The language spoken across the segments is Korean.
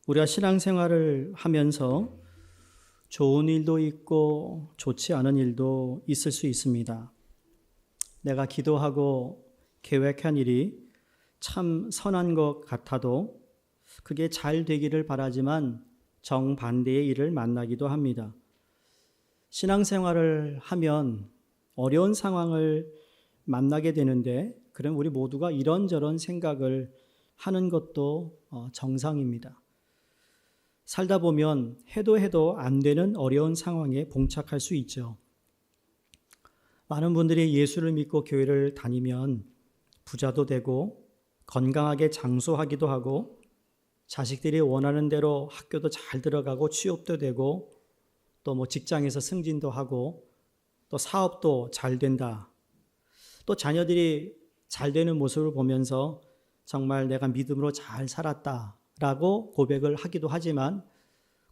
우리가 신앙생활을 하면서 좋은 일도 있고 좋지 않은 일도 있을 수 있습니다. 내가 기도하고 계획한 일이 참 선한 것 같아도 그게 잘 되기를 바라지만 정반대의 일을 만나기도 합니다. 신앙생활을 하면 어려운 상황을 만나게 되는데 그럼 우리 모두가 이런저런 생각을 하는 것도 정상입니다. 살다 보면 해도 안 되는 어려운 상황에 봉착할 수 있죠. 많은 분들이 예수를 믿고 교회를 다니면 부자도 되고 건강하게 장수하기도 하고 자식들이 원하는 대로 학교도 잘 들어가고 취업도 되고 또 직장에서 승진도 하고 또 사업도 잘 된다. 또 자녀들이 잘 되는 모습을 보면서 정말 내가 믿음으로 잘 살았다라고 고백을 하기도 하지만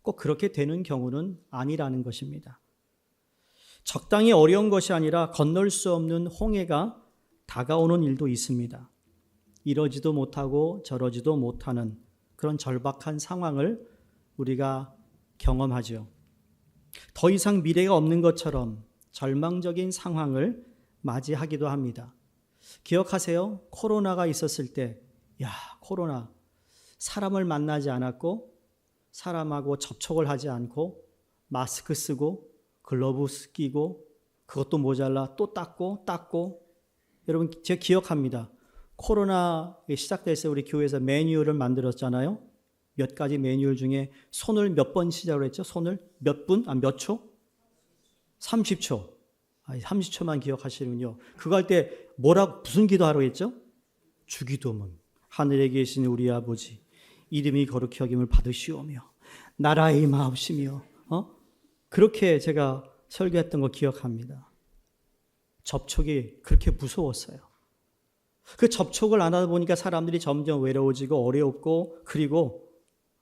꼭 그렇게 되는 경우는 아니라는 것입니다. 적당히 어려운 것이 아니라 건널 수 없는 홍해가 다가오는 일도 있습니다. 이러지도 못하고 저러지도 못하는 그런 절박한 상황을 우리가 경험하죠. 더 이상 미래가 없는 것처럼 절망적인 상황을 맞이하기도 합니다. 기억하세요? 코로나가 있었을 때, 코로나, 사람을 만나지 않았고 사람하고 접촉을 하지 않고 마스크 쓰고 글러브 끼고 그것도 모자라 또 닦고 여러분 제가 기억합니다. 코로나 시작됐을 때 우리 교회에서 매뉴얼을 만들었잖아요. 몇 가지 매뉴얼 중에 손을 몇 번 시작을 했죠? 손을 몇 분? 몇 초? 30초. 30초만 기억하시는군요. 그거 할 때 무슨 기도하라고 했죠? 주기도문. 하늘에 계신 우리 아버지 이름이 거룩히 여김을 받으시오며 나라의 임하옵시며 그렇게 제가 설교했던 거 기억합니다. 접촉이 그렇게 무서웠어요. 그 접촉을 안 하다 보니까 사람들이 점점 외로워지고 어렵고 그리고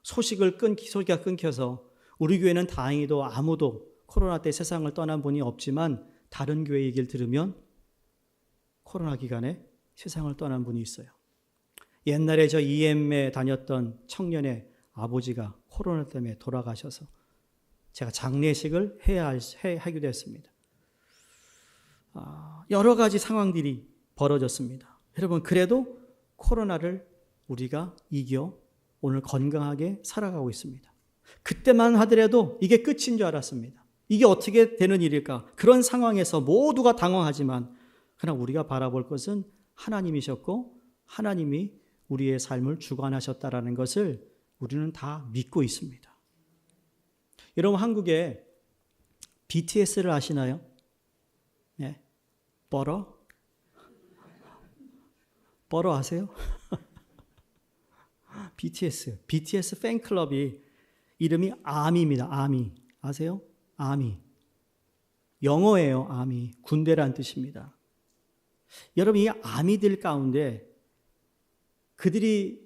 소식가 끊겨서 우리 교회는 다행히도 아무도 코로나 때 세상을 떠난 분이 없지만 다른 교회 얘기를 들으면 코로나 기간에 세상을 떠난 분이 있어요. 옛날에 저 EM에 다녔던 청년의 아버지가 코로나 때문에 돌아가셔서 제가 장례식을 하기도 했습니다. 여러 가지 상황들이 벌어졌습니다. 여러분 그래도 코로나를 우리가 이겨 오늘 건강하게 살아가고 있습니다. 그때만 하더라도 이게 끝인 줄 알았습니다. 이게 어떻게 되는 일일까? 그런 상황에서 모두가 당황하지만 그러나 우리가 바라볼 것은 하나님이셨고 하나님이 우리의 삶을 주관하셨다라는 것을 우리는 다 믿고 있습니다. 여러분 한국에 BTS를 아시나요? 네. 뻘어 아세요? BTS 팬클럽이 이름이 아미입니다. 아미 아세요? 아미 영어예요. 아미 군대란 뜻입니다. 여러분 이 아미들 가운데 그들이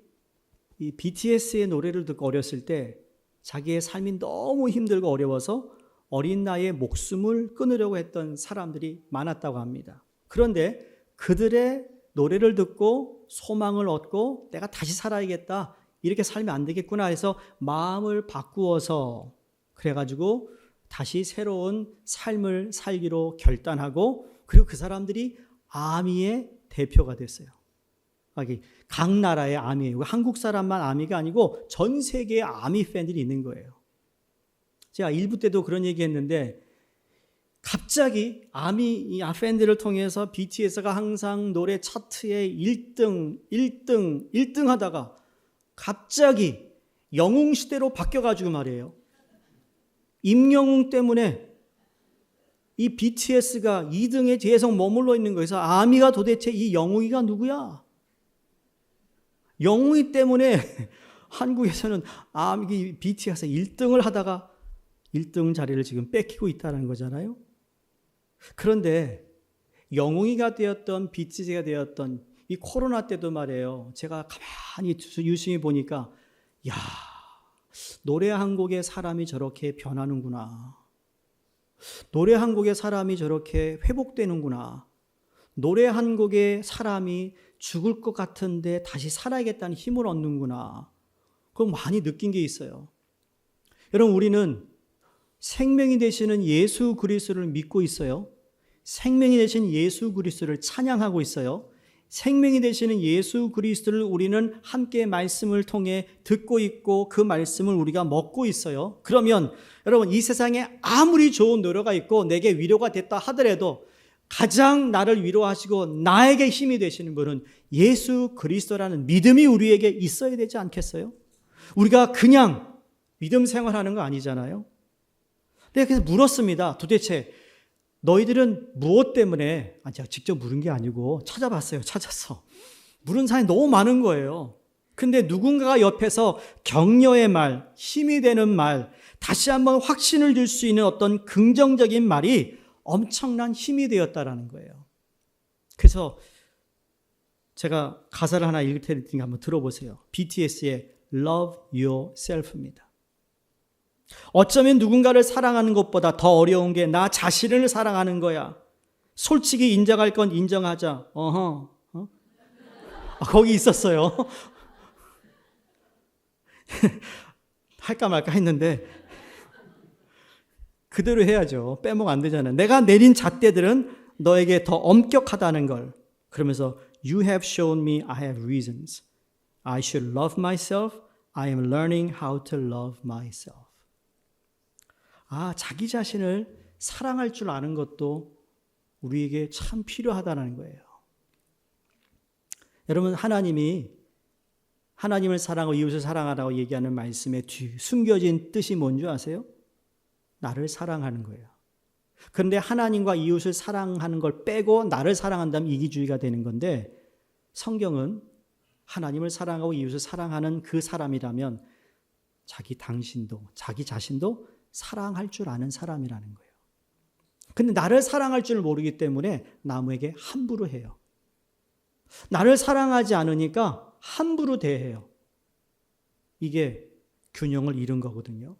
이 BTS의 노래를 듣고 어렸을 때 자기의 삶이 너무 힘들고 어려워서 어린 나이에 목숨을 끊으려고 했던 사람들이 많았다고 합니다. 그런데 그들의 노래를 듣고 소망을 얻고 내가 다시 살아야겠다. 이렇게 살면 안 되겠구나 해서 마음을 바꾸어서 그래가지고 다시 새로운 삶을 살기로 결단하고 그리고 그 사람들이 아미의 대표가 됐어요. 각 나라의 아미예요. 한국 사람만 아미가 아니고 전 세계의 아미 팬들이 있는 거예요. 제가 1부 때도 그런 얘기 했는데 갑자기 아미 팬들을 통해서 BTS가 항상 노래 차트에 1등 하다가 갑자기 영웅 시대로 바뀌어가지고 말이에요. 임영웅 때문에 이 BTS가 2등에 계속 머물러 있는 거예요. 그래서 아미가 도대체 이 영웅이가 누구야? 영웅이 때문에 한국에서는 BTS가 1등을 하다가 1등 자리를 지금 뺏기고 있다는 거잖아요. 그런데 영웅이가 되었던 BTS가 되었던 이 코로나 때도 말이에요. 제가 가만히 유심히 보니까 노래 한 곡에 사람이 저렇게 변하는구나. 노래 한 곡에 사람이 저렇게 회복되는구나. 노래 한 곡에 사람이 죽을 것 같은데 다시 살아야겠다는 힘을 얻는구나. 그거 많이 느낀 게 있어요. 여러분, 우리는 생명이 되시는 예수 그리스도를 믿고 있어요. 생명이 되신 예수 그리스도를 찬양하고 있어요. 생명이 되시는 예수 그리스도를 우리는 함께 말씀을 통해 듣고 있고 그 말씀을 우리가 먹고 있어요. 그러면 여러분, 이 세상에 아무리 좋은 노래가 있고 내게 위로가 됐다 하더라도 가장 나를 위로하시고 나에게 힘이 되시는 분은 예수 그리스도라는 믿음이 우리에게 있어야 되지 않겠어요? 우리가 그냥 믿음 생활하는 거 아니잖아요. 내가 그래서 물었습니다. 도대체 너희들은 무엇 때문에, 제가 직접 물은 게 아니고 찾아봤어요. 찾았어. 물은 사람이 너무 많은 거예요. 근데 누군가가 옆에서 격려의 말, 힘이 되는 말, 다시 한번 확신을 줄 수 있는 어떤 긍정적인 말이 엄청난 힘이 되었다라는 거예요. 그래서 제가 가사를 하나 읽을 테니까 한번 들어보세요. BTS의 Love Yourself입니다. 어쩌면 누군가를 사랑하는 것보다 더 어려운 게 나 자신을 사랑하는 거야. 솔직히 인정할 건 인정하자. 거기 있었어요. 할까 말까 했는데 그대로 해야죠. 빼먹으면 안 되잖아요. 내가 내린 잣대들은 너에게 더 엄격하다는 걸. 그러면서 You have shown me I have reasons. I should love myself. I am learning how to love myself. 자기 자신을 사랑할 줄 아는 것도 우리에게 참 필요하다는 거예요. 여러분, 하나님이 하나님을 사랑하고 이웃을 사랑하라고 얘기하는 말씀에 숨겨진 뜻이 뭔지 아세요? 나를 사랑하는 거예요. 그런데 하나님과 이웃을 사랑하는 걸 빼고 나를 사랑한다면 이기주의가 되는 건데, 성경은 하나님을 사랑하고 이웃을 사랑하는 그 사람이라면 자기 자신도 사랑할 줄 아는 사람이라는 거예요. 근데 나를 사랑할 줄 모르기 때문에 남에게 함부로 해요. 나를 사랑하지 않으니까 함부로 대해요. 이게 균형을 잃은 거거든요.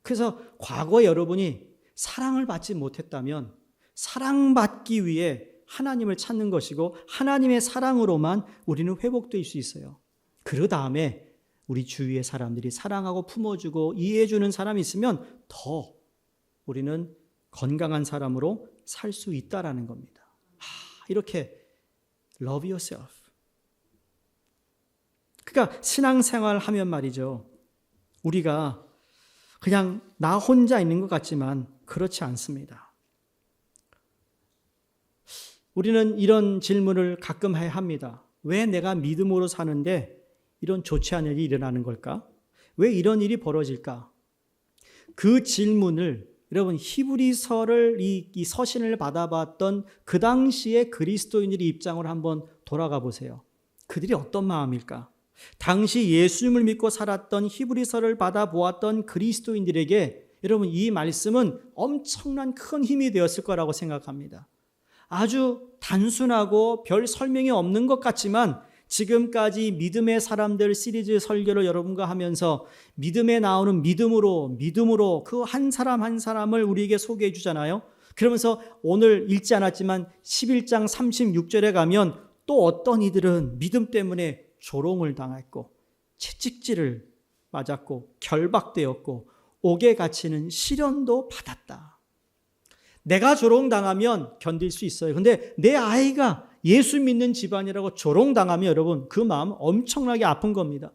그래서 과거에 여러분이 사랑을 받지 못했다면 사랑받기 위해 하나님을 찾는 것이고 하나님의 사랑으로만 우리는 회복될 수 있어요. 그 다음에 우리 주위의 사람들이 사랑하고 품어주고 이해해주는 사람이 있으면 더 우리는 건강한 사람으로 살 수 있다라는 겁니다. 이렇게 love yourself. 그러니까 신앙생활 하면 말이죠. 우리가 그냥 나 혼자 있는 것 같지만 그렇지 않습니다. 우리는 이런 질문을 가끔 해야 합니다. 왜 내가 믿음으로 사는데 이런 좋지 않은 일이 일어나는 걸까? 왜 이런 일이 벌어질까? 그 질문을 여러분 히브리서를 이 서신을 받아봤던 그 당시의 그리스도인들의 입장으로 한번 돌아가 보세요. 그들이 어떤 마음일까? 당시 예수님을 믿고 살았던 히브리서를 받아보았던 그리스도인들에게 여러분 이 말씀은 엄청난 큰 힘이 되었을 거라고 생각합니다. 아주 단순하고 별 설명이 없는 것 같지만 지금까지 믿음의 사람들 시리즈 설교를 여러분과 하면서 믿음에 나오는 믿음으로 그 한 사람 한 사람을 우리에게 소개해 주잖아요. 그러면서 오늘 읽지 않았지만 11장 36절에 가면 또 어떤 이들은 믿음 때문에 조롱을 당했고 채찍질을 맞았고 결박되었고 옥에 갇히는 시련도 받았다. 내가 조롱당하면 견딜 수 있어요. 근데 내 아이가 예수 믿는 집안이라고 조롱당하면 여러분 그 마음 엄청나게 아픈 겁니다.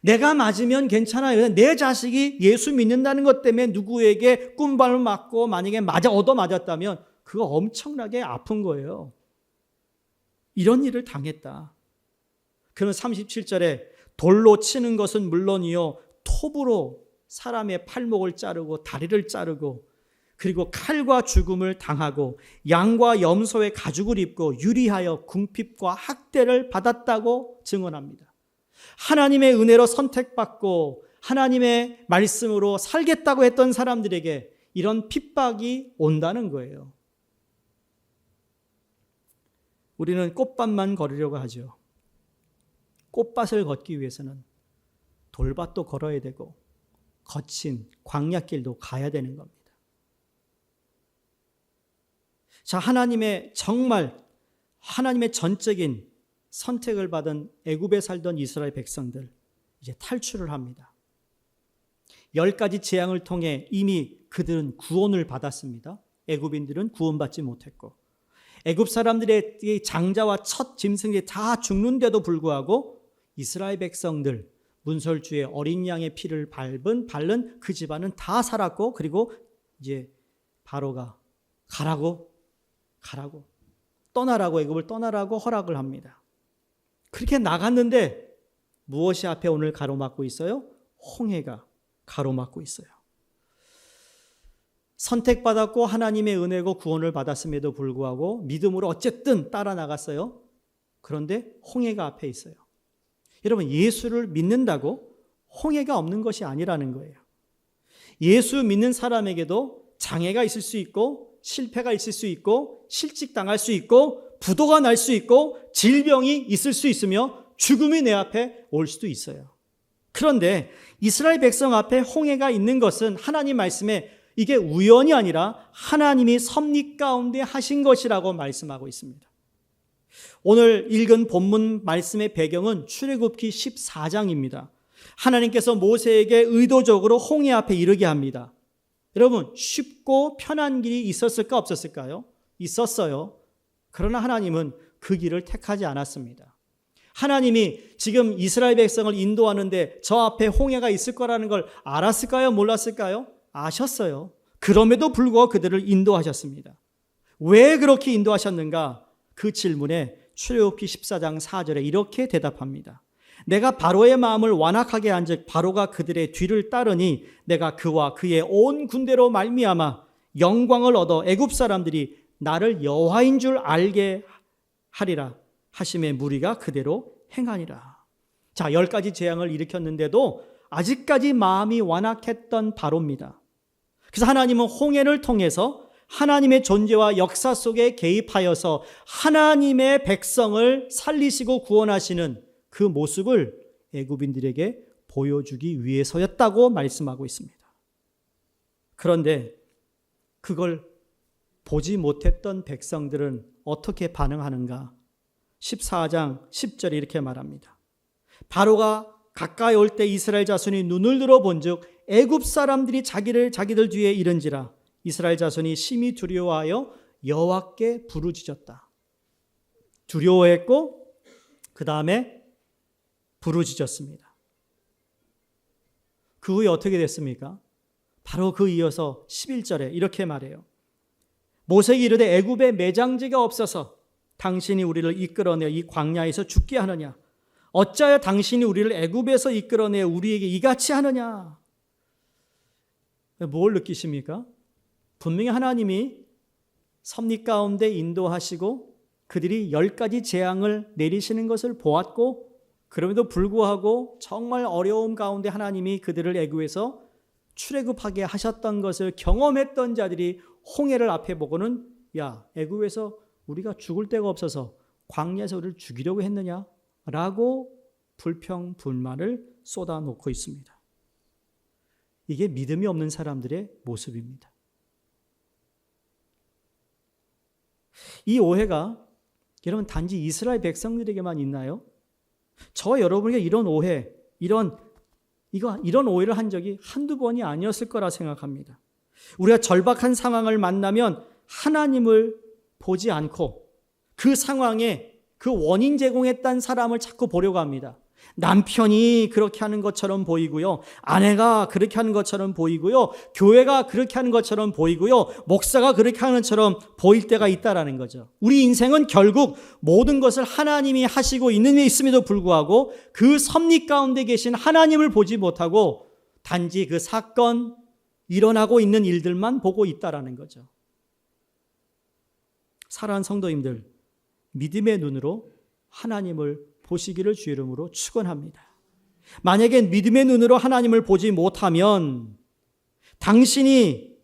내가 맞으면 괜찮아요. 내 자식이 예수 믿는다는 것 때문에 누구에게 꾼발을 맞고 만약에 얻어맞았다면 그거 엄청나게 아픈 거예요. 이런 일을 당했다. 그는 37절에 돌로 치는 것은 물론이요 톱으로 사람의 팔목을 자르고 다리를 자르고 그리고 칼과 죽음을 당하고 양과 염소의 가죽을 입고 유리하여 궁핍과 학대를 받았다고 증언합니다. 하나님의 은혜로 선택받고 하나님의 말씀으로 살겠다고 했던 사람들에게 이런 핍박이 온다는 거예요. 우리는 꽃밭만 걸으려고 하죠. 꽃밭을 걷기 위해서는 돌밭도 걸어야 되고 거친 광야길도 가야 되는 겁니다. 자, 하나님의 전적인 선택을 받은 애굽에 살던 이스라엘 백성들, 이제 탈출을 합니다. 10가지 재앙을 통해 이미 그들은 구원을 받았습니다. 애굽인들은 구원받지 못했고, 애굽 사람들의 장자와 첫 짐승들이 다 죽는데도 불구하고 이스라엘 백성들, 문설주의 어린 양의 피를 바른 그 집안은 다 살았고, 그리고 이제 바로가 가라고 떠나라고, 애굽을 떠나라고 허락을 합니다. 그렇게 나갔는데 무엇이 앞에 오늘 가로막고 있어요? 홍해가 가로막고 있어요. 선택받았고 하나님의 은혜고 구원을 받았음에도 불구하고 믿음으로 어쨌든 따라 나갔어요. 그런데 홍해가 앞에 있어요. 여러분, 예수를 믿는다고 홍해가 없는 것이 아니라는 거예요. 예수 믿는 사람에게도 장애가 있을 수 있고, 실패가 있을 수 있고, 실직당할 수 있고, 부도가 날 수 있고, 질병이 있을 수 있으며 죽음이 내 앞에 올 수도 있어요. 그런데 이스라엘 백성 앞에 홍해가 있는 것은 하나님 말씀에 이게 우연이 아니라 하나님이 섭리 가운데 하신 것이라고 말씀하고 있습니다. 오늘 읽은 본문 말씀의 배경은 출애굽기 14장입니다. 하나님께서 모세에게 의도적으로 홍해 앞에 이르게 합니다. 여러분, 쉽고 편한 길이 있었을까 없었을까요? 있었어요. 그러나 하나님은 그 길을 택하지 않았습니다. 하나님이 지금 이스라엘 백성을 인도하는데 저 앞에 홍해가 있을 거라는 걸 알았을까요? 몰랐을까요? 아셨어요. 그럼에도 불구하고 그들을 인도하셨습니다. 왜 그렇게 인도하셨는가? 그 질문에 출애굽기 14장 4절에 이렇게 대답합니다. 내가 바로의 마음을 완악하게 한즉 바로가 그들의 뒤를 따르니 내가 그와 그의 온 군대로 말미암아 영광을 얻어 애굽 사람들이 나를 여호와인 줄 알게 하리라 하심에 무리가 그대로 행하니라. 자, 10가지 재앙을 일으켰는데도 아직까지 마음이 완악했던 바로입니다. 그래서 하나님은 홍해를 통해서 하나님의 존재와 역사 속에 개입하여서 하나님의 백성을 살리시고 구원하시는 그 모습을 애굽인들에게 보여주기 위해서였다고 말씀하고 있습니다. 그런데 그걸 보지 못했던 백성들은 어떻게 반응하는가? 14장 10절에 이렇게 말합니다. 바로가 가까이 올 때 이스라엘 자손이 눈을 들어 본즉 애굽 사람들이 자기들 뒤에 이른지라 이스라엘 자손이 심히 두려워하여 여호와께 부르짖었다. 두려워했고 그 다음에 부르짖었습니다. 그 후에 어떻게 됐습니까? 바로 그 이어서 11절에 이렇게 말해요. 모세에게 이르되 애굽에 매장지가 없어서 당신이 우리를 이끌어내 이 광야에서 죽게 하느냐? 어찌하여 당신이 우리를 애굽에서 이끌어내 우리에게 이같이 하느냐? 뭘 느끼십니까? 분명히 하나님이 섭리 가운데 인도하시고 그들이 10가지 재앙을 내리시는 것을 보았고 그럼에도 불구하고 정말 어려움 가운데 하나님이 그들을 애굽에서 출애굽하게 하셨던 것을 경험했던 자들이 홍해를 앞에 보고는 야, 애굽에서 우리가 죽을 데가 없어서 광야에서 우리를 죽이려고 했느냐? 라고 불평, 불만을 쏟아놓고 있습니다. 이게 믿음이 없는 사람들의 모습입니다. 이 오해가 여러분 단지 이스라엘 백성들에게만 있나요? 저 여러분에게 이런 오해, 이런 오해를 한 적이 한두 번이 아니었을 거라 생각합니다. 우리가 절박한 상황을 만나면 하나님을 보지 않고 그 상황에 그 원인 제공했던 사람을 자꾸 보려고 합니다. 남편이 그렇게 하는 것처럼 보이고요. 아내가 그렇게 하는 것처럼 보이고요. 교회가 그렇게 하는 것처럼 보이고요. 목사가 그렇게 하는 것처럼 보일 때가 있다라는 거죠. 우리 인생은 결국 모든 것을 하나님이 하시고 있는 데 있음에도 불구하고 그 섭리 가운데 계신 하나님을 보지 못하고 단지 그 사건, 일어나고 있는 일들만 보고 있다라는 거죠. 사랑하는 성도님들, 믿음의 눈으로 하나님을 보시기를 주의 이름으로 축원합니다. 만약에 믿음의 눈으로 하나님을 보지 못하면 당신이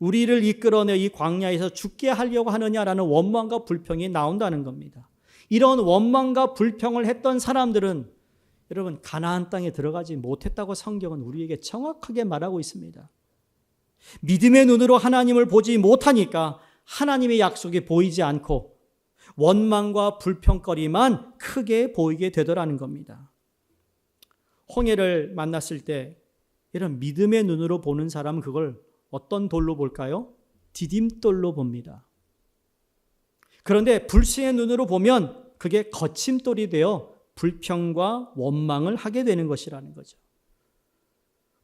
우리를 이끌어내 이 광야에서 죽게 하려고 하느냐라는 원망과 불평이 나온다는 겁니다. 이런 원망과 불평을 했던 사람들은 여러분 가나안 땅에 들어가지 못했다고 성경은 우리에게 정확하게 말하고 있습니다. 믿음의 눈으로 하나님을 보지 못하니까 하나님의 약속이 보이지 않고 원망과 불평거리만 크게 보이게 되더라는 겁니다. 홍해를 만났을 때 이런 믿음의 눈으로 보는 사람은 그걸 어떤 돌로 볼까요? 디딤돌로 봅니다. 그런데 불신의 눈으로 보면 그게 거침돌이 되어 불평과 원망을 하게 되는 것이라는 거죠.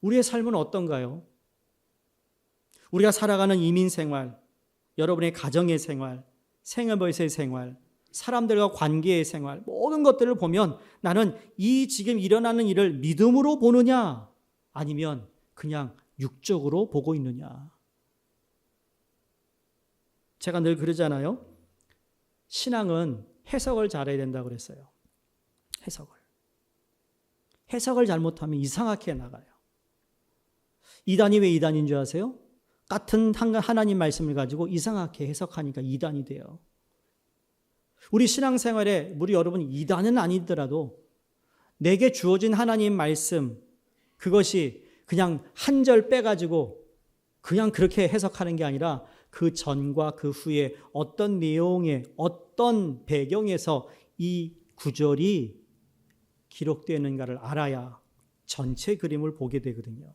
우리의 삶은 어떤가요? 우리가 살아가는 이민 생활, 여러분의 가정의 생활, 생업에서의 생활, 사람들과 관계의 생활, 모든 것들을 보면 나는 이 지금 일어나는 일을 믿음으로 보느냐 아니면 그냥 육적으로 보고 있느냐. 제가 늘 그러잖아요. 신앙은 해석을 잘해야 된다고 그랬어요. 해석을 잘못하면 이상하게 나가요. 이단이 왜 이단인 줄 아세요? 같은 하나님 말씀을 가지고 이상하게 해석하니까 이단이 돼요. 우리 신앙생활에 우리 여러분이 이단은 아니더라도 내게 주어진 하나님 말씀 그것이 그냥 한 절 빼가지고 그냥 그렇게 해석하는 게 아니라 그 전과 그 후에 어떤 내용에 어떤 배경에서 이 구절이 기록되는가를 알아야 전체 그림을 보게 되거든요.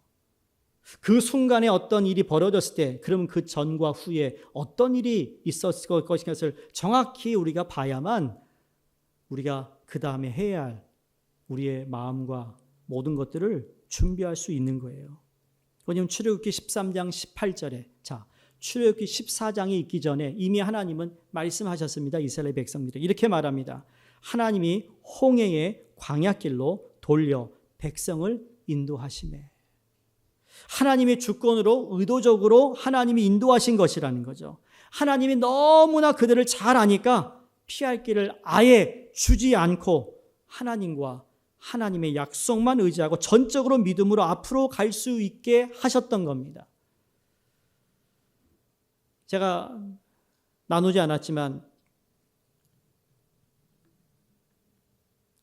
그 순간에 어떤 일이 벌어졌을 때 그러면 그 전과 후에 어떤 일이 있었을 것인가를 정확히 우리가 봐야만 우리가 그 다음에 해야 할 우리의 마음과 모든 것들을 준비할 수 있는 거예요. 왜냐하면 출애굽기 13장 18절에 출애굽기 14장이 있기 전에 이미 하나님은 말씀하셨습니다. 이스라엘 백성들이 이렇게 말합니다. 하나님이 홍해의 광야길로 돌려 백성을 인도하시매. 하나님의 주권으로 의도적으로 하나님이 인도하신 것이라는 거죠. 하나님이 너무나 그들을 잘 아니까 피할 길을 아예 주지 않고 하나님과 하나님의 약속만 의지하고 전적으로 믿음으로 앞으로 갈 수 있게 하셨던 겁니다. 제가 나누지 않았지만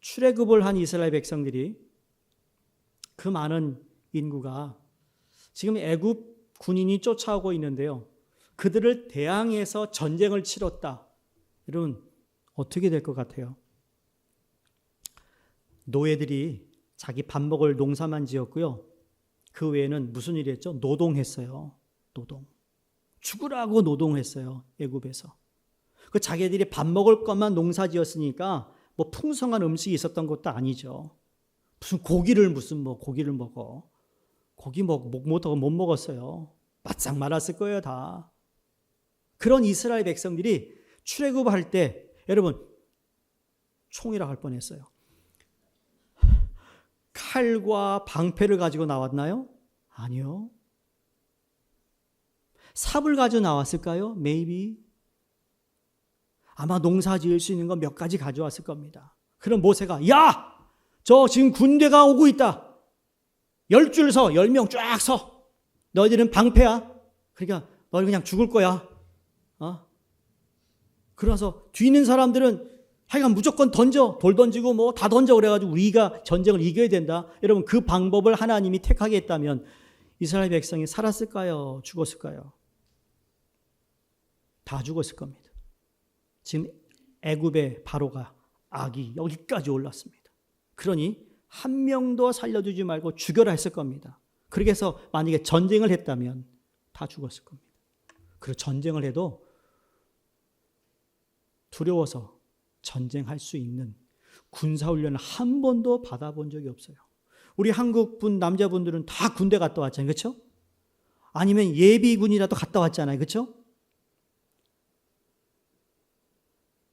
출애굽을 한 이스라엘 백성들이 그 많은 인구가 지금 애굽 군인이 쫓아오고 있는데요. 그들을 대항해서 전쟁을 치렀다. 여러분 어떻게 될 것 같아요? 노예들이 자기 밥 먹을 농사만 지었고요. 그 외에는 무슨 일을 했죠? 노동했어요. 죽으라고 노동했어요. 애굽에서. 그 자기들이 밥 먹을 것만 농사 지었으니까 뭐 풍성한 음식이 있었던 것도 아니죠. 무슨 고기를 먹어. 고기 못하고 못 먹었어요. 바싹 말았을 거예요, 다. 그런 이스라엘 백성들이 출애굽할 때 여러분 총이라 할 뻔했어요. 칼과 방패를 가지고 나왔나요? 아니요. 삽을 가지고 나왔을까요? Maybe. 아마 농사 지을 수 있는 거 몇 가지 가져왔을 겁니다. 그럼 모세가 야! 저 지금 군대가 오고 있다. 10줄 서, 10명 쫙 서. 너희들은 방패야. 그러니까 너희 그냥 죽을 거야. 그러면서 뒤 있는 사람들은 하여간 무조건 던져. 돌 던지고 뭐 다 던져. 그래가지고 우리가 전쟁을 이겨야 된다. 여러분 그 방법을 하나님이 택하게 했다면 이스라엘 백성이 살았을까요? 죽었을까요? 다 죽었을 겁니다. 지금 애굽의 바로가 악이 여기까지 올랐습니다. 그러니 한 명도 살려두지 말고 죽여라 했을 겁니다. 그렇게 해서 만약에 전쟁을 했다면 다 죽었을 겁니다. 그리고 전쟁을 해도 두려워서 전쟁할 수 있는 군사훈련을 한 번도 받아본 적이 없어요. 우리 한국분 남자분들은 다 군대 갔다 왔잖아요. 그렇죠? 아니면 예비군이라도 갔다 왔잖아요. 그렇죠?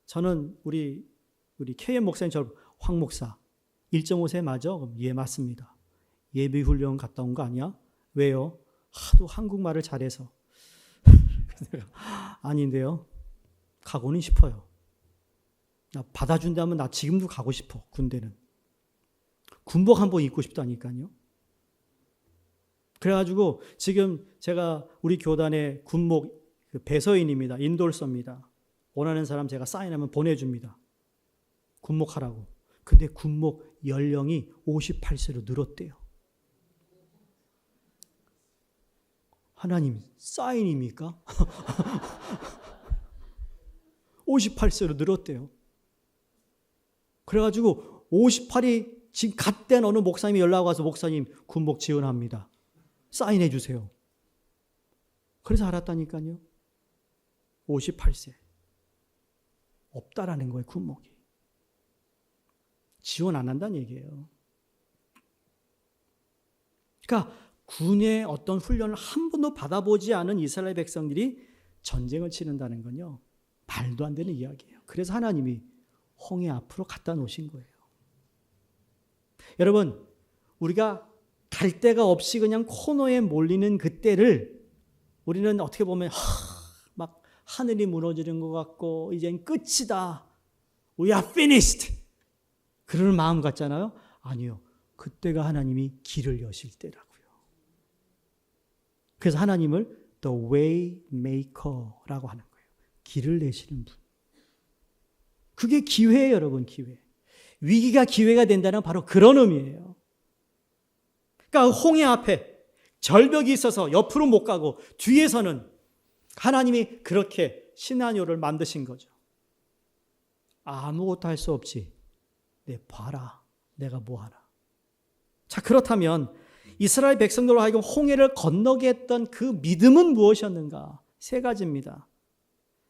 저는 우리 KM 목사님처럼 황 목사 1.5세 맞아? 그럼 예, 맞습니다. 예비훈련 갔다 온 거 아니야? 왜요? 하도 한국말을 잘해서. 아닌데요. 가고는 싶어요. 나 받아준다면 나 지금도 가고 싶어. 군대는. 군복 한번 입고 싶다니까요. 그래가지고 지금 제가 우리 교단의 군목 배서인입니다. 인돌서입니다. 원하는 사람 제가 사인하면 보내줍니다. 군목하라고. 근데 군목 연령이 58세로 늘었대요. 하나님 사인입니까? 58세로 늘었대요. 그래가지고 58이 지금 갓된 어느 목사님이 연락 와서 목사님 군복 지원합니다. 사인해 주세요. 그래서 알았다니까요. 58세. 없다라는 거예요, 군복이. 지원 안 한다는 얘기예요. 그러니까 군의 어떤 훈련을 한 번도 받아보지 않은 이스라엘 백성들이 전쟁을 치른다는 건요, 말도 안 되는 이야기예요. 그래서 하나님이 홍해 앞으로 갖다 놓으신 거예요. 여러분, 우리가 갈 데가 없이 그냥 코너에 몰리는 그때를 우리는 어떻게 보면 막 하늘이 무너지는 것 같고 이젠 끝이다. We are finished. 그런 마음 같잖아요. 아니요. 그때가 하나님이 길을 여실 때라고요. 그래서 하나님을 The way maker라고 하는 거예요. 길을 내시는 분. 그게 기회예요, 여러분, 기회. 위기가 기회가 된다는 바로 그런 의미예요. 그러니까 홍해 앞에 절벽이 있어서 옆으로 못 가고 뒤에서는 하나님이 그렇게 시나리오를 만드신 거죠. 아무것도 할 수 없지. 봐라. 내가 뭐하나. 자, 그렇다면 이스라엘 백성들로 하여금 홍해를 건너게 했던 그 믿음은 무엇이었는가? 세 가지입니다.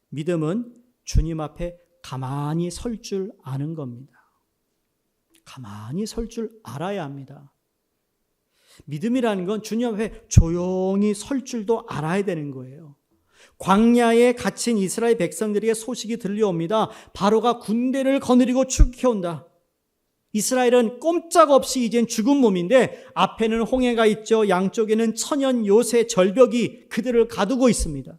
믿음은 주님 앞에 가만히 설 줄 아는 겁니다. 가만히 설 줄 알아야 합니다. 믿음이라는 건 주님 앞에 조용히 설 줄도 알아야 되는 거예요. 광야에 갇힌 이스라엘 백성들에게 소식이 들려옵니다. 바로가 군대를 거느리고 추격해온다. 이스라엘은 꼼짝없이 이젠 죽은 몸인데 앞에는 홍해가 있죠. 양쪽에는 천연 요새 절벽이 그들을 가두고 있습니다.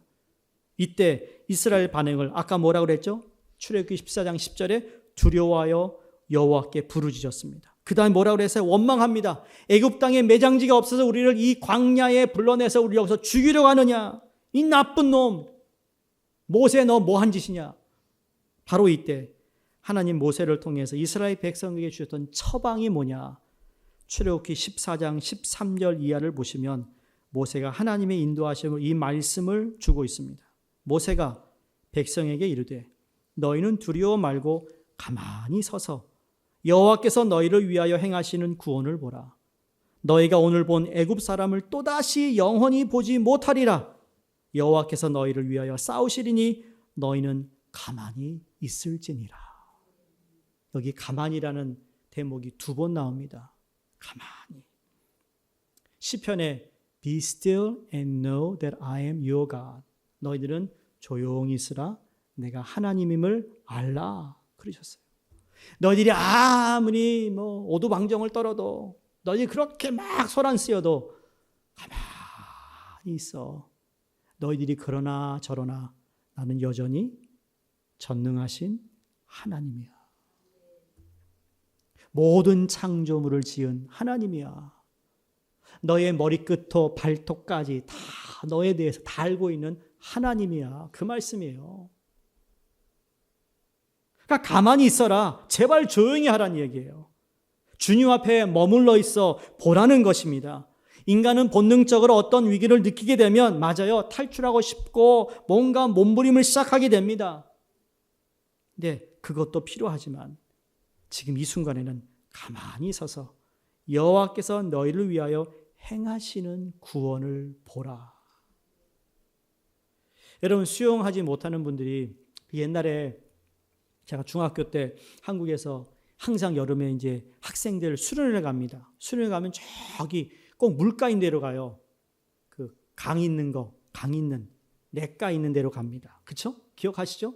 이때 이스라엘 반응을 아까 뭐라고 그랬죠? 출애굽기 14장 10절에 두려워하여 여호와께 부르짖었습니다. 그 다음에 뭐라고 그랬어요? 원망합니다. 애굽 땅에 매장지가 없어서 우리를 이 광야에 불러내서 우리 여기서 죽이려고 하느냐? 이 나쁜 놈! 모세 너 뭐한 짓이냐? 바로 이때 하나님 모세를 통해서 이스라엘 백성에게 주셨던 처방이 뭐냐? 출애굽기 14장 13절 이하를 보시면 모세가 하나님의 인도하심으로 이 말씀을 주고 있습니다. 모세가 백성에게 이르되 너희는 두려워 말고 가만히 서서 여호와께서 너희를 위하여 행하시는 구원을 보라. 너희가 오늘 본 애굽 사람을 또다시 영원히 보지 못하리라. 여호와께서 너희를 위하여 싸우시리니 너희는 가만히 있을지니라. 여기 가만히라는 대목이 2번 나옵니다. 가만히. 시편에 Be still and know that I am your God. 너희들은 조용히 있으라. 내가 하나님임을 알라. 그러셨어요. 너희들이 아무리 오두방정을 떨어도 너희들이 그렇게 막 소란쓰여도 가만히 있어. 너희들이 그러나 저러나 나는 여전히 전능하신 하나님이야. 모든 창조물을 지은 하나님이야. 너의 머리끝부터 발톱까지 다 너에 대해서 다 알고 있는 하나님이야. 그 말씀이에요. 그러니까 가만히 있어라. 제발 조용히 하라는 얘기예요. 주님 앞에 머물러 있어 보라는 것입니다. 인간은 본능적으로 어떤 위기를 느끼게 되면 맞아요. 탈출하고 싶고 뭔가 몸부림을 시작하게 됩니다. 근데 그것도 필요하지만 지금 이 순간에는 가만히 서서 여호와께서 너희를 위하여 행하시는 구원을 보라. 여러분, 수영하지 못하는 분들이 옛날에 제가 중학교 때 한국에서 항상 여름에 이제 학생들 수련회 갑니다. 수련회 가면 저기 꼭 물가인 데로 가요. 그 강 있는 강 있는 냇가 있는 데로 갑니다. 그렇죠? 기억하시죠?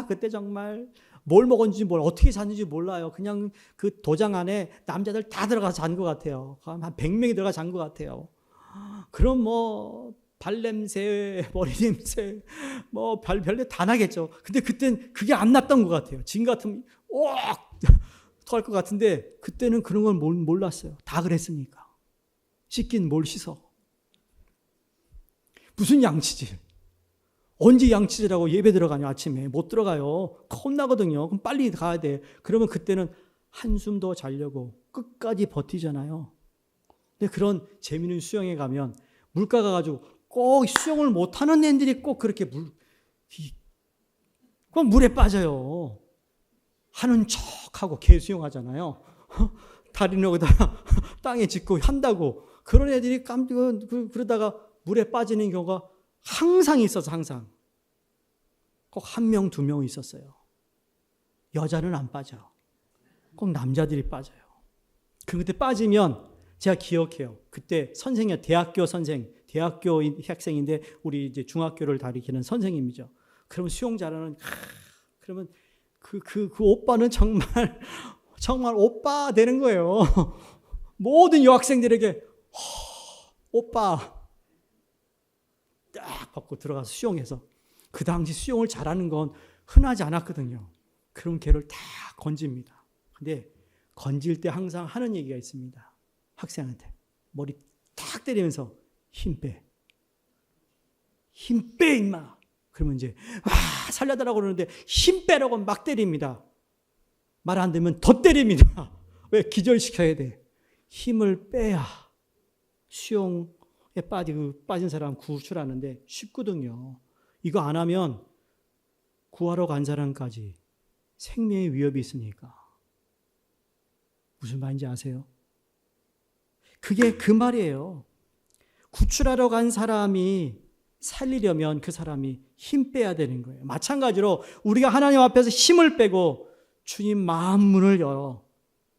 그때 정말 뭘 먹었는지 어떻게 잤는지 몰라요. 그냥 그 도장 안에 남자들 다 들어가서 잔 것 같아요. 한 100명이 들어가 잔 것 같아요. 그럼 발냄새, 머리 냄새, 별일 다 나겠죠. 근데 그땐 그게 안 났던 것 같아요. 지금 같으면 토할 것 같은데 그때는 그런 걸 몰랐어요. 다 그랬으니까. 씻긴 뭘 씻어. 무슨 양치질. 언제 양치질하고 예배 들어가냐 아침에. 못 들어가요. 겁나거든요. 그럼 빨리 가야 돼. 그러면 그때는 한숨 더 자려고 끝까지 버티잖아요. 근데 그런 재미있는 수영에 가면 물가 가가지고 꼭 수영을 못하는 애들이 꼭 그렇게 그럼 물에 빠져요. 하는 척하고 개 수영하잖아요. 다리는 여기다 땅에 짚고 한다고. 그런 애들이 그러다가 물에 빠지는 경우가 항상 있어서 항상. 꼭 한 명, 두 명 있었어요. 여자는 안 빠져. 꼭 남자들이 빠져요. 그때 빠지면 제가 기억해요. 그때 선생이요. 대학교 선생, 대학교 학생인데 우리 이제 중학교를 가리키는 선생님이죠. 그러면 수영 잘하는, 그러면 그 오빠는 정말 오빠 되는 거예요. 모든 여학생들에게 오빠 딱 받고 들어가서 수영해서 그 당시 수영을 잘하는 건 흔하지 않았거든요. 그럼 걔를 다 건집니다. 근데 건질 때 항상 하는 얘기가 있습니다. 학생한테 머리 탁 때리면서 힘 빼. 힘 빼 임마. 그러면 이제 살려달라고 그러는데 힘 빼라고 막 때립니다. 말 안 되면 더 때립니다. 왜? 기절시켜야 돼. 힘을 빼야 수영에 빠진 사람 구출하는데 쉽거든요. 이거 안 하면 구하러 간 사람까지 생명의 위협이 있으니까. 무슨 말인지 아세요? 그게 그 말이에요. 구출하러 간 사람이 살리려면 그 사람이 힘 빼야 되는 거예요. 마찬가지로 우리가 하나님 앞에서 힘을 빼고 주님 마음 문을 열어.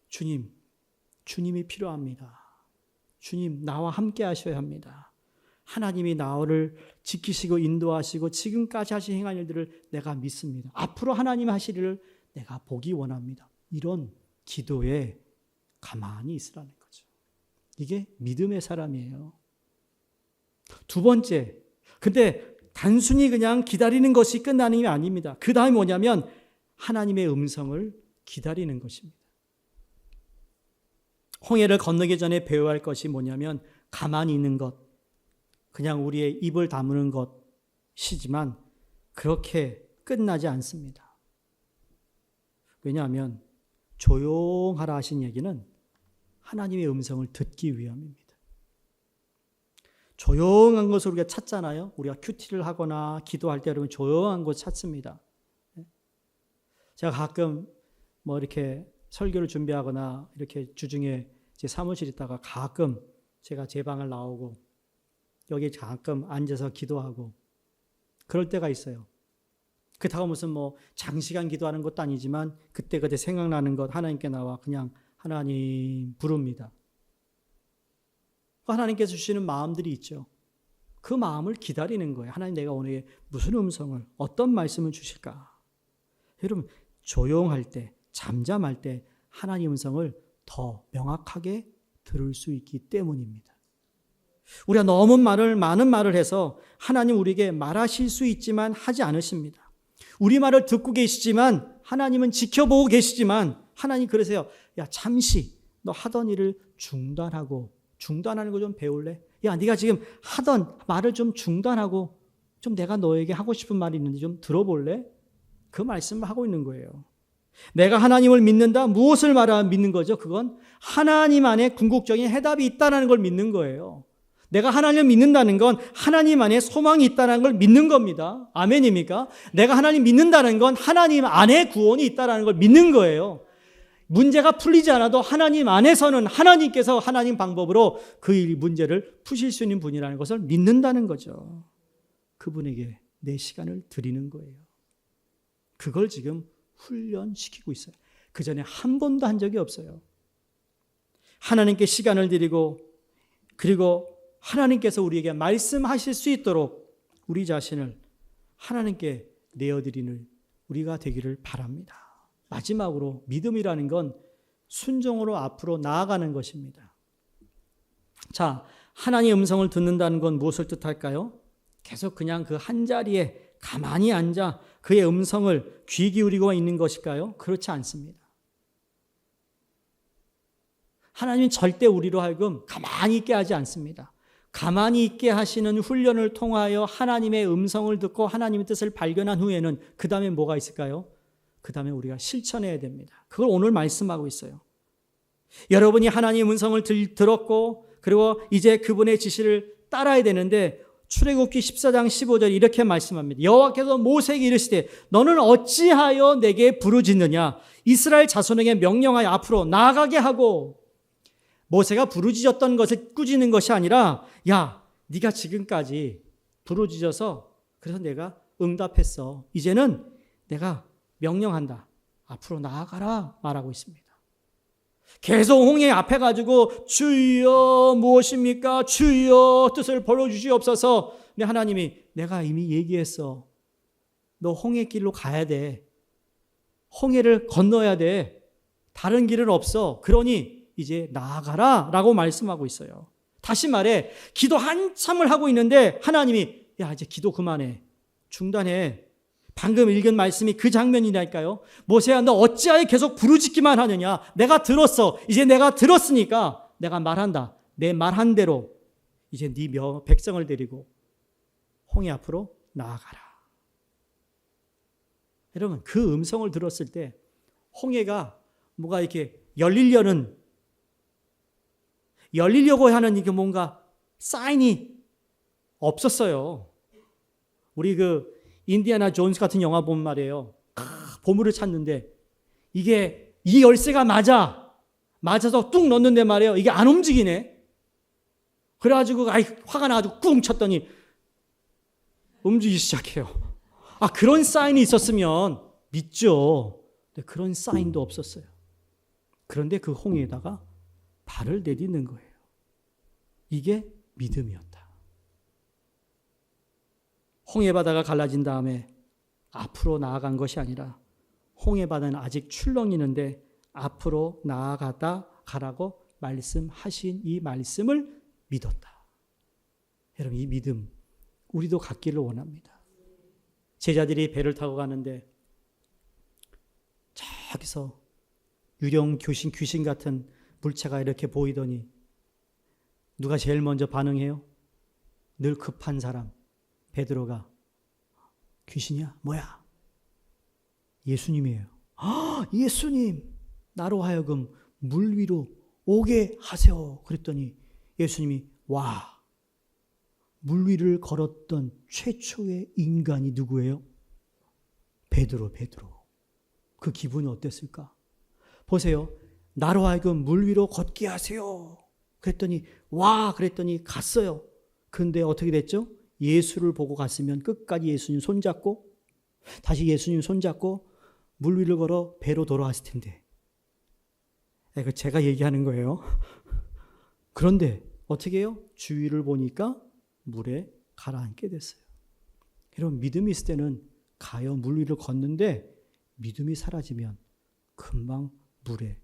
주님이 필요합니다. 주님 나와 함께 하셔야 합니다. 하나님이 나를 지키시고 인도하시고 지금까지 하신 행한 일들을 내가 믿습니다. 앞으로 하나님 하실 일을 내가 보기 원합니다. 이런 기도에 가만히 있으라는 거죠. 이게 믿음의 사람이에요. 두 번째, 근데 단순히 그냥 기다리는 것이 끝나는 게 아닙니다. 그 다음이 뭐냐면 하나님의 음성을 기다리는 것입니다. 홍해를 건너기 전에 배워야 할 것이 뭐냐면 가만히 있는 것, 그냥 우리의 입을 다무는 것이지만 그렇게 끝나지 않습니다. 왜냐하면 조용하라 하신 얘기는 하나님의 음성을 듣기 위함입니다. 조용한 것을 우리가 찾잖아요. 우리가 큐티를 하거나 기도할 때 여러분 조용한 곳 찾습니다. 제가 가끔 뭐 이렇게 설교를 준비하거나 이렇게 주중에 제 사무실 있다가 가끔 제가 제 방을 나오고 여기 가끔 앉아서 기도하고 그럴 때가 있어요. 그렇다고 무슨 뭐 장시간 기도하는 것도 아니지만 그때 생각나는 것 하나님께 나와 그냥 하나님 부릅니다. 하나님께서 주시는 마음들이 있죠. 그 마음을 기다리는 거예요. 하나님 내가 오늘 무슨 음성을 어떤 말씀을 주실까. 여러분 조용할 때 잠잠할 때 하나님 음성을 더 명확하게 들을 수 있기 때문입니다. 우리가 너무 많은 말을 해서 하나님 우리에게 말하실 수 있지만 하지 않으십니다. 우리 말을 듣고 계시지만 하나님은 지켜보고 계시지만 하나님 그러세요. 야 잠시 너 하던 일을 중단하는 거 좀 배울래? 야 네가 지금 하던 말을 좀 중단하고 좀 내가 너에게 하고 싶은 말이 있는데 좀 들어볼래? 그 말씀을 하고 있는 거예요. 내가 하나님을 믿는다. 무엇을 말하면 믿는 거죠? 그건 하나님 안에 궁극적인 해답이 있다는 걸 믿는 거예요. 내가 하나님을 믿는다는 건 하나님 안에 소망이 있다는 걸 믿는 겁니다. 아멘입니까? 내가 하나님 믿는다는 건 하나님 안에 구원이 있다는 걸 믿는 거예요. 문제가 풀리지 않아도 하나님 안에서는 하나님께서 하나님 방법으로 그 문제를 푸실 수 있는 분이라는 것을 믿는다는 거죠. 그분에게 내 시간을 드리는 거예요. 그걸 지금 훈련시키고 있어요. 그 전에 한 번도 한 적이 없어요. 하나님께 시간을 드리고 그리고 하나님께서 우리에게 말씀하실 수 있도록 우리 자신을 하나님께 내어드리는 우리가 되기를 바랍니다. 마지막으로 믿음이라는 건 순종으로 앞으로 나아가는 것입니다. 자, 하나님의 음성을 듣는다는 건 무엇을 뜻할까요? 계속 그냥 그 한자리에 가만히 앉아 그의 음성을 귀 기울이고 있는 것일까요? 그렇지 않습니다. 하나님은 절대 우리로 하여금 가만히 있게 하지 않습니다. 가만히 있게 하시는 훈련을 통하여 하나님의 음성을 듣고 하나님의 뜻을 발견한 후에는 그 다음에 뭐가 있을까요? 그 다음에 우리가 실천해야 됩니다. 그걸 오늘 말씀하고 있어요. 여러분이 하나님의 음성을 들었고 그리고 이제 그분의 지시를 따라야 되는데 출애굽기 14장 15절 이렇게 말씀합니다. 여호와께서 모세에게 이르시되 너는 어찌하여 내게 부르짖느냐? 이스라엘 자손에게 명령하여 앞으로 나아가게 하고. 모세가 부르짖었던 것을 꾸짖는 것이 아니라 야, 네가 지금까지 부르짖어서 그래서 내가 응답했어. 이제는 내가 명령한다. 앞으로 나아가라 말하고 있습니다. 계속 홍해 앞에 가지고 주여 무엇입니까? 주여 뜻을 보여주시옵소서. 근데 하나님이 내가 이미 얘기했어. 너 홍해 길로 가야 돼. 홍해를 건너야 돼. 다른 길은 없어. 그러니 이제 나아가라 라고 말씀하고 있어요. 다시 말해 기도 한참을 하고 있는데 하나님이 야 이제 기도 그만해. 중단해. 방금 읽은 말씀이 그 장면이랄까요? 모세야 너 어찌하여 계속 부르짖기만 하느냐? 내가 들었어. 이제 내가 들었으니까 내가 말한다. 내 말한 대로 이제 네 백성을 데리고 홍해 앞으로 나아가라. 여러분 그 음성을 들었을 때 홍해가 뭐가 이렇게 열리려고 하는 이게 뭔가 사인이 없었어요. 우리 그 인디아나 존스 같은 영화 보면 말이에요. 보물을 찾는데 이게 이 열쇠가 맞아서 뚝 넣는데 말이에요. 이게 안 움직이네. 그래가지고 화가 나가지고 꿍 쳤더니 움직이기 시작해요. 그런 사인이 있었으면 믿죠. 근데 그런 사인도 없었어요. 그런데 그 홍해에다가 발을 내딛는 거예요. 이게 믿음이었다. 홍해바다가 갈라진 다음에 앞으로 나아간 것이 아니라 홍해바다는 아직 출렁이는데 앞으로 나아가라고 말씀하신 이 말씀을 믿었다. 여러분 이 믿음 우리도 갖기를 원합니다. 제자들이 배를 타고 가는데 저기서 유령 귀신 같은 물체가 이렇게 보이더니 누가 제일 먼저 반응해요? 늘 급한 사람 베드로가 귀신이야? 뭐야? 예수님이에요. 예수님 나로 하여금 물 위로 오게 하세요. 그랬더니 예수님이 와, 물 위를 걸었던 최초의 인간이 누구예요? 베드로. 그 기분이 어땠을까? 보세요. 나로 하여금 물 위로 걷게 하세요. 그랬더니 와, 그랬더니 갔어요. 근데 어떻게 됐죠? 예수를 보고 갔으면 끝까지 예수님 손잡고 다시 예수님 손잡고 물 위를 걸어 배로 돌아왔을 텐데. 이거 제가 얘기하는 거예요. 그런데 어떻게 해요? 주위를 보니까 물에 가라앉게 됐어요. 여러분 믿음이 있을 때는 가요 물 위를 걷는데 믿음이 사라지면 금방 물에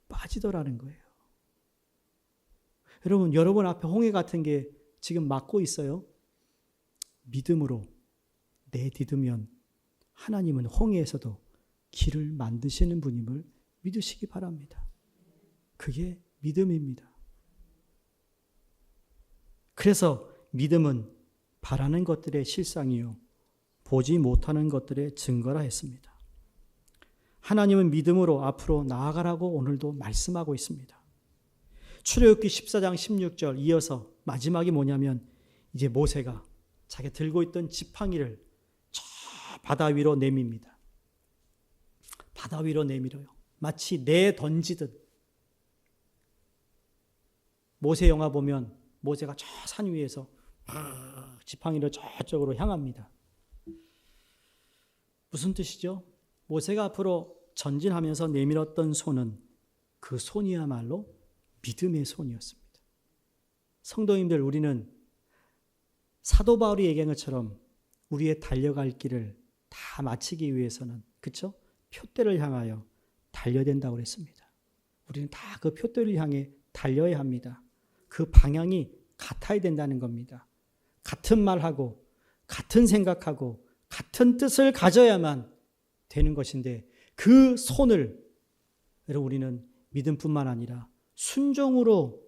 빠지더라는 거예요. 여러분 앞에 홍해 같은 게 지금 막고 있어요. 믿음으로 내딛으면 하나님은 홍해에서도 길을 만드시는 분임을 믿으시기 바랍니다. 그게 믿음입니다. 그래서 믿음은 바라는 것들의 실상이요 보지 못하는 것들의 증거라 했습니다. 하나님은 믿음으로 앞으로 나아가라고 오늘도 말씀하고 있습니다. 출애굽기 14장 16절 이어서 마지막이 뭐냐면 이제 모세가 자기가 들고 있던 지팡이를 저 바다 위로 내밉니다. 바다 위로 내밀어요. 마치 내던지듯. 모세 영화 보면 모세가 저 산 위에서 지팡이를 저쪽으로 향합니다. 무슨 뜻이죠? 모세가 앞으로 전진하면서 내밀었던 손은 그 손이야말로 믿음의 손이었습니다. 성도님들, 우리는 사도 바울이 얘기한 것처럼 우리의 달려갈 길을 다 마치기 위해서는, 그렇죠? 표대를 향하여 달려야 된다고 그랬습니다. 우리는 다 그 표대를 향해 달려야 합니다. 그 방향이 같아야 된다는 겁니다. 같은 말하고 같은 생각하고 같은 뜻을 가져야만 되는 것인데 그 손을 여러분 우리는 믿음뿐만 아니라 순종으로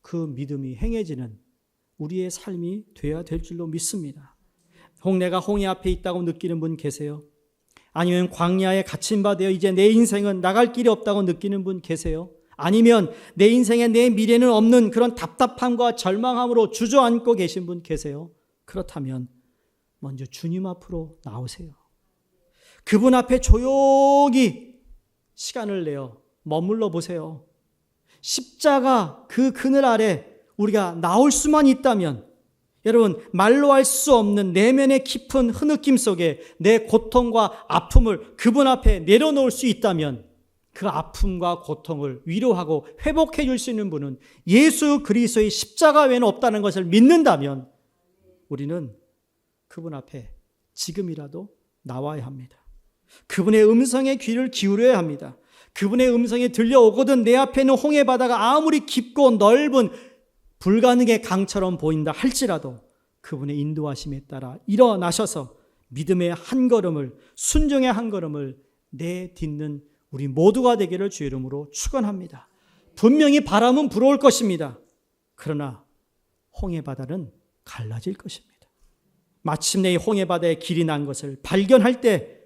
그 믿음이 행해지는 우리의 삶이 되어야 될 줄로 믿습니다. 내가 홍해 앞에 있다고 느끼는 분 계세요? 아니면 광야에 갇힌 바 되어 이제 내 인생은 나갈 길이 없다고 느끼는 분 계세요? 아니면 내 인생에 내 미래는 없는 그런 답답함과 절망함으로 주저앉고 계신 분 계세요? 그렇다면 먼저 주님 앞으로 나오세요. 그분 앞에 조용히 시간을 내어 머물러 보세요. 십자가 그 그늘 아래 우리가 나올 수만 있다면, 여러분, 말로 할 수 없는 내면의 깊은 흐느낌 속에 내 고통과 아픔을 그분 앞에 내려놓을 수 있다면, 그 아픔과 고통을 위로하고 회복해 줄 수 있는 분은 예수 그리스도의 십자가 외에는 없다는 것을 믿는다면 우리는 그분 앞에 지금이라도 나와야 합니다. 그분의 음성에 귀를 기울여야 합니다. 그분의 음성이 들려오거든 내 앞에 있는 홍해 바다가 아무리 깊고 넓은 불가능의 강처럼 보인다 할지라도 그분의 인도하심에 따라 일어나셔서 믿음의 한 걸음을, 순종의 한 걸음을 내딛는 우리 모두가 되기를 주의 이름으로 축원합니다. 분명히 바람은 불어올 것입니다. 그러나 홍해 바다는 갈라질 것입니다. 마침내 이 홍해 바다에 길이 난 것을 발견할 때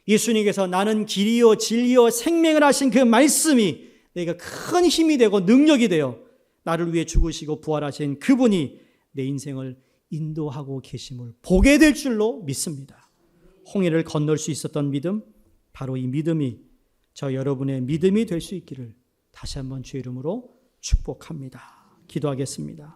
예수님께서 나는 길이요 진리요 생명을 하신 그 말씀이 내가 큰 힘이 되고 능력이 되어 나를 위해 죽으시고 부활하신 그분이 내 인생을 인도하고 계심을 보게 될 줄로 믿습니다. 홍해를 건널 수 있었던 믿음, 바로 이 믿음이 저 여러분의 믿음이 될 수 있기를 다시 한번 주의 이름으로 축복합니다. 기도하겠습니다.